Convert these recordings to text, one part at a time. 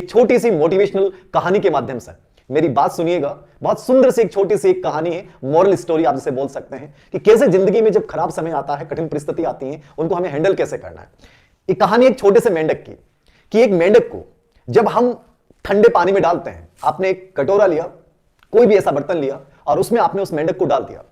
छोटी सी मोटिवेशनल कहानी के माध्यम से मेरी बात सुनिएगा। बहुत सुंदर सी एक छोटी सी एक कहानी है, मॉरल स्टोरी आप जिसे बोल सकते हैं, कि कैसे जिंदगी में जब खराब समय आता है, कठिन परिस्थिति आती है, उनको हमें हैंडल कैसे करना है। एक कहानी एक छोटे से मेंढक की, कि एक मेंढक को जब हम ठंडे पानी में डालते हैं, आपने एक कटोरा लिया, कोई भी ऐसा बर्तन लिया और उसमें आपने उस मेंढक को डाल दिया।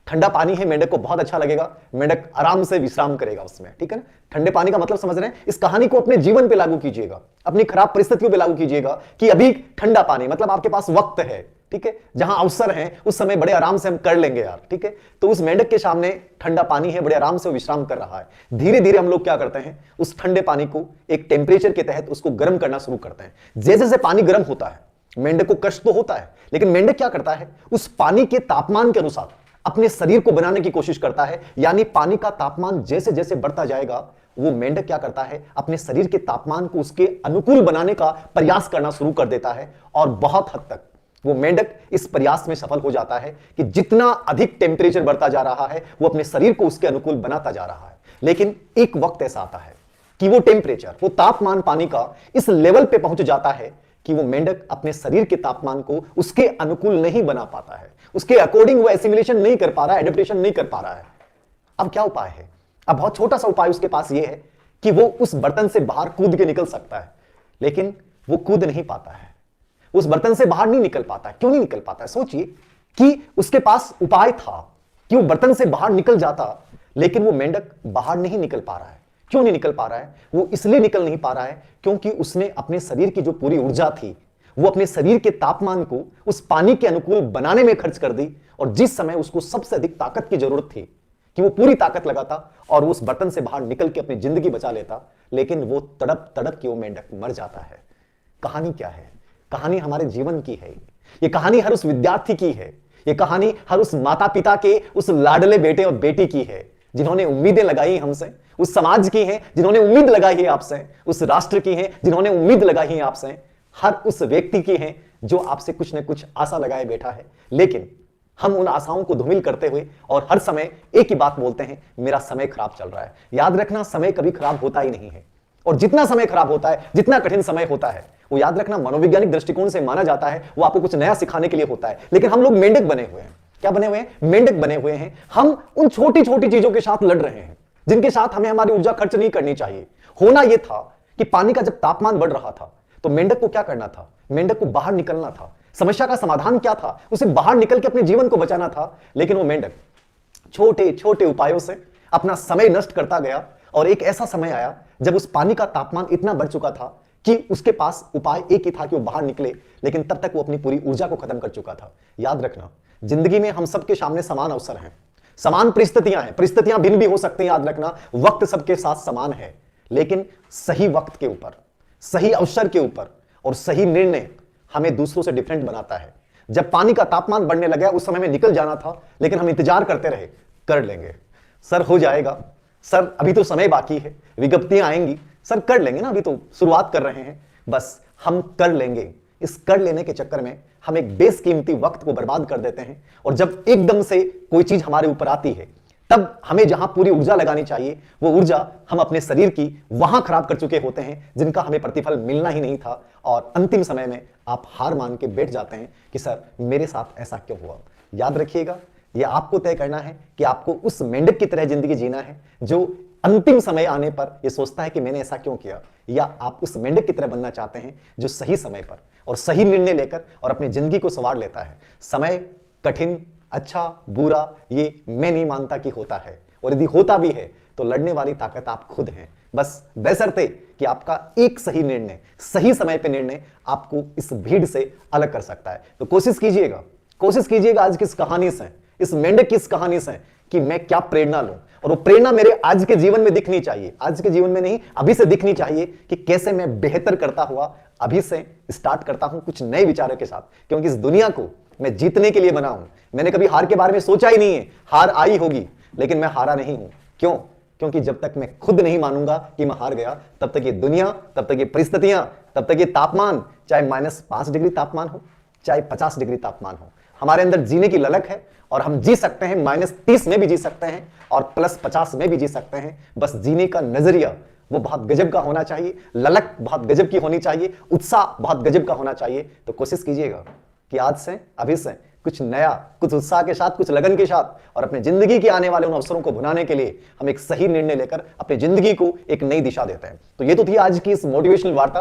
ठंडा पानी है, मेंढक को बहुत अच्छा लगेगा, मेंढक आराम से विश्राम करेगा उसमें, ठीक है ना। ठंडे पानी का मतलब समझ रहे हैं। इस कहानी को अपने जीवन पे लागू कीजिएगा, अपनी खराब परिस्थितियों पे लागू कीजिएगा, कि अभी ठंडा पानी मतलब आपके पास वक्त है, ठीक है, जहां अवसर है उस समय बड़े आराम से हम कर लेंगे यार, ठीक है। तो उस मेंढक के सामने ठंडा पानी है, बड़े आराम से विश्राम कर रहा है। धीरे धीरे हम लोग क्या करते हैं, उस ठंडे पानी को एक टेम्परेचर के तहत उसको गर्म करना शुरू करते हैं। जैसे जैसे पानी गर्म होता है, मेंढक को कष्ट तो होता है, लेकिन मेंढक क्या करता है, उस पानी के तापमान के अनुसार अपने शरीर को बनाने की कोशिश करता है। यानी पानी का तापमान जैसे जैसे बढ़ता जाएगा, वो मेंढक क्या करता है, अपने शरीर के तापमान को उसके अनुकूल बनाने का प्रयास करना शुरू कर देता है। और बहुत हद तक वो मेंढक इस प्रयास में सफल हो जाता है कि जितना अधिक टेम्परेचर बढ़ता जा रहा है, वो अपने शरीर को उसके अनुकूल बनाता जा रहा है। लेकिन एक वक्त ऐसा आता है कि वो टेम्परेचर, वो तापमान पानी का इस लेवल पे पहुंच जाता है कि वो मेंढक अपने शरीर के तापमान को उसके अनुकूल नहीं बना पाता है, उसके अकॉर्डिंग वो एसिमिलेशन नहीं कर पा रहा है, एडेप्टेशन नहीं कर पा रहा है। अब क्या उपाय है? अब बहुत छोटा सा उपाय उसके पास ये है कि वो उस बर्तन से बाहर कूद के निकल सकता है, लेकिन वो कूद नहीं पाता है, उस बर्तन से बाहर नहीं निकल पाता है। क्यों नहीं निकल पाता है? सोचिए कि उसके पास उपाय था कि वो बर्तन से बाहर निकल जाता, लेकिन वो मेंढक बाहर नहीं निकल पा रहा है। क्यों नहीं निकल पा रहा है? वो इसलिए निकल नहीं पा रहा है क्योंकि उसने अपने शरीर की जो पूरी ऊर्जा थी, वो अपने शरीर के तापमान को उस पानी के अनुकूल बनाने में खर्च कर दी। और जिस समय उसको सबसे अधिक ताकत की जरूरत थी कि वो पूरी ताकत लगाता और उस बर्तन से बाहर निकल के अपनी जिंदगी बचा लेता, लेकिन वो तड़प तड़प के वो मेंढक मर जाता है। कहानी क्या है? कहानी हमारे जीवन की है। ये कहानी हर उस विद्यार्थी की है, ये कहानी हर उस माता पिता के उस लाडले बेटे और बेटी की है जिन्होंने उम्मीदें लगाई हमसे, उस समाज की है जिन्होंने उम्मीद लगाई है आपसे, उस राष्ट्र की है जिन्होंने उम्मीद लगाई है आपसे, हर उस व्यक्ति की है जो आपसे कुछ न कुछ आशा लगाए बैठा है। लेकिन हम उन आशाओं को धूमिल करते हुए और हर समय एक ही बात बोलते हैं, मेरा समय खराब चल रहा है। याद रखना, समय कभी खराब होता ही नहीं है। और जितना समय खराब होता है, जितना कठिन समय होता है, वो याद रखना मनोवैज्ञानिक दृष्टिकोण से माना जाता है वो आपको कुछ नया सिखाने के लिए होता है। लेकिन हम लोग मेंढक बने हुए हैं। क्या बने हुए हैं? मेंढक बने हुए हैं। हम उन छोटी छोटी चीजों के साथ लड़ रहे हैं जिनके साथ हमें हमारी ऊर्जा खर्च नहीं करनी चाहिए। होना यह था कि पानी का जब तापमान बढ़ रहा था तो मेंढक को क्या करना था? मेंढक को बाहर निकलना था। समस्या का समाधान क्या था? उसे बाहर निकल के अपने जीवन को बचाना था। लेकिन वो मेंढक छोटे छोटे उपायों से अपना समय नष्ट करता गया और एक ऐसा समय आया जब उस पानी का तापमान इतना बढ़ चुका था कि उसके पास उपाय एक ही था कि वो बाहर निकले, लेकिन तब तक वो अपनी पूरी ऊर्जा को खत्म कर चुका था। याद रखना, जिंदगी में हम सबके सामने समान अवसर हैं, समान परिस्थितियां हैं। परिस्थितियां भिन्न भी हो सकती हैं, याद रखना। वक्त सबके साथ समान है, लेकिन सही वक्त के ऊपर, सही अवसर के ऊपर और सही निर्णय हमें दूसरों से डिफरेंट बनाता है। जब पानी का तापमान बढ़ने लगा, उस समय में निकल जाना था, लेकिन हम इंतजार करते रहे, कर लेंगे सर, हो जाएगा सर, अभी तो समय बाकी है, विज्ञप्तियां आएंगी सर, कर लेंगे ना, अभी तो शुरुआत कर रहे हैं, बस हम कर लेंगे। इस कर लेने के चक्कर में हम एक बेशकीमती वक्त को बर्बाद कर देते हैं। और जब एकदम से कोई चीज हमारे ऊपर आती है, तब हमें जहां पूरी ऊर्जा लगानी चाहिए, वो ऊर्जा हम अपने शरीर की वहां खराब कर चुके होते हैं जिनका हमें प्रतिफल मिलना ही नहीं था। और अंतिम समय में आप हार मान के बैठ जाते हैं कि सर मेरे साथ ऐसा क्यों हुआ। याद रखिएगा, यह आपको तय करना है कि आपको उस मेंढक की तरह जिंदगी जीना है जो अंतिम समय आने पर यह सोचता है कि मैंने ऐसा क्यों किया, या आप उस मेंढक की तरह बनना चाहते हैं जो सही समय पर और सही निर्णय लेकर और अपनी जिंदगी को संवार लेता है। समय कठिन, अच्छा, बुरा, ये मैं नहीं मानता कि होता है, और यदि होता भी है तो लड़ने वाली ताकत आप खुद हैं। बस बशर्ते कि आपका एक सही निर्णय, सही समय पे निर्णय आपको इस भीड़ से अलग कर सकता है। तो कोशिश कीजिएगा आज की इस कहानी से, इस मेंढक की इस कहानी से, कि मैं क्या प्रेरणा लूं। और वो प्रेरणा मेरे आज के जीवन में दिखनी चाहिए, आज के जीवन में नहीं, अभी से दिखनी चाहिए कि कैसे मैं बेहतर करता हुआ अभी से स्टार्ट करता हूं कुछ नए विचारों के साथ। क्योंकि इस दुनिया को मैं जीतने के लिए बना हूं। मैंने कभी हार के बारे में सोचा ही नहीं है। हार आई होगी, लेकिन मैं हारा नहीं हूं। क्यों? क्योंकि जब तक मैं खुद नहीं मानूंगा कि मैं हार गया, तब तक ये दुनिया, तब तक ये परिस्थितियां, तब तक ये तापमान, चाहे -5 डिग्री तापमान हो, चाहे 50 डिग्री तापमान हो, हमारे अंदर जीने की ललक है। और हम जी सकते हैं, -30 में भी जी सकते हैं और +50 में भी जी सकते हैं। बस जीने का नजरिया वो बहुत गजब का होना चाहिए, ललक बहुत गजब की होनी चाहिए, उत्साह बहुत गजब का होना चाहिए। तो कोशिश कीजिएगा कि आज से, अभी से कुछ नया, कुछ उत्साह के साथ, कुछ लगन के साथ और अपने जिंदगी के आने वाले उन अवसरों को भुनाने के लिए हम एक सही निर्णय लेकर अपनी जिंदगी को एक नई दिशा देते हैं। तो ये तो थी आज की इस मोटिवेशनल वार्ता।